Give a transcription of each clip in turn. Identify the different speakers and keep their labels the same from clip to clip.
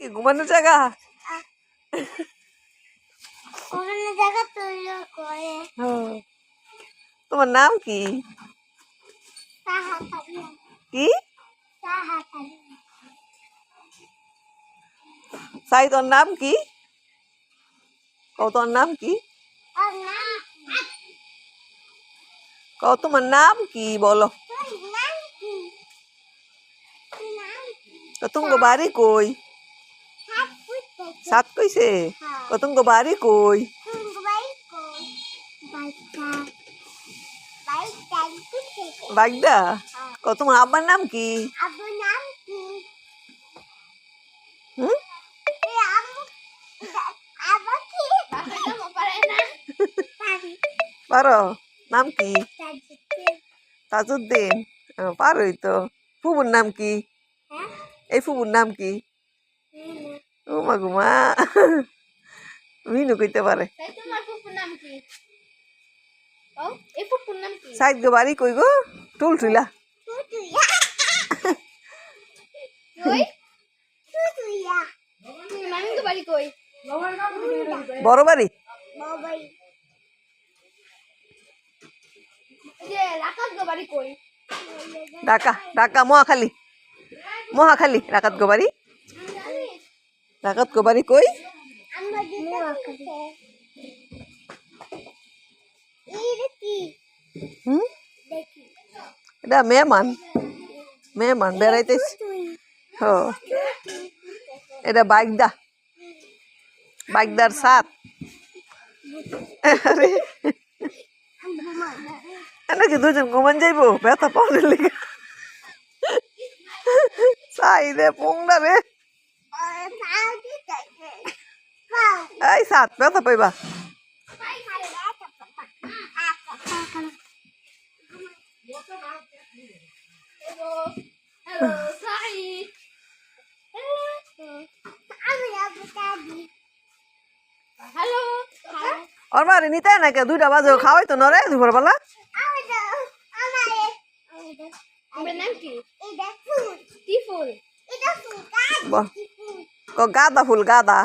Speaker 1: কি ঘুমানোর জায়গা? তোমার নাম কি? কি সাই, তোর নাম কি? তোর নাম কি? তোমার নাম কি বলো? তুমগো বাড়ি কই? সাত কইছে? তুমগো বাড়ি কই? বাগদা। তোমার আব্বার নাম কি? হুম? পারো? নাম কি? তাজউদ্দিন। পারোই তো। ফুবুর নাম কি? এই ফুবুর নাম কি? ও মা গুমা, মিনু কইতে পারে। সাইদ গো বাড়ি কই গো? টুলটুলা। বড় বাড়ি। ঢাকা, ঢাকা মহাখালী। মহাখালী রাকাত গো বাড়ি। রাকাত গো বাড়ি কই? হুম? এটা মেহমান, মেহমান বেড়াইতেছি। ও, এটা বাইকদা, বাইকদার সাত। নাকি দুজন ঘুমান যাইবো ব্যথা পাওয়ার লেগে? চাই রে পোংরা রে। এই সাত ব্যথা পাইবা। ওর মারে নিতে নাকি 2টা বাজে খাওয়াই তো নরে দুপুর বেলা। গাঁদা ফুল, গাঁদা।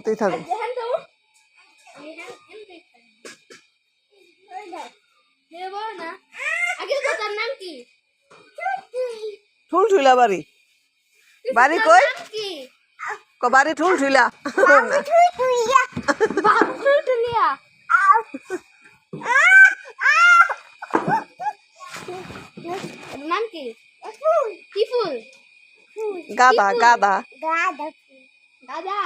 Speaker 1: তুই থাকো। ঠুলঠুলা বাড়ি। বাড়ি কই? বাড়ি ঠুলঠুলা।
Speaker 2: নাম কি? কি ফুল?
Speaker 1: গাঁদা, গাঁদা।
Speaker 2: গাঁদা।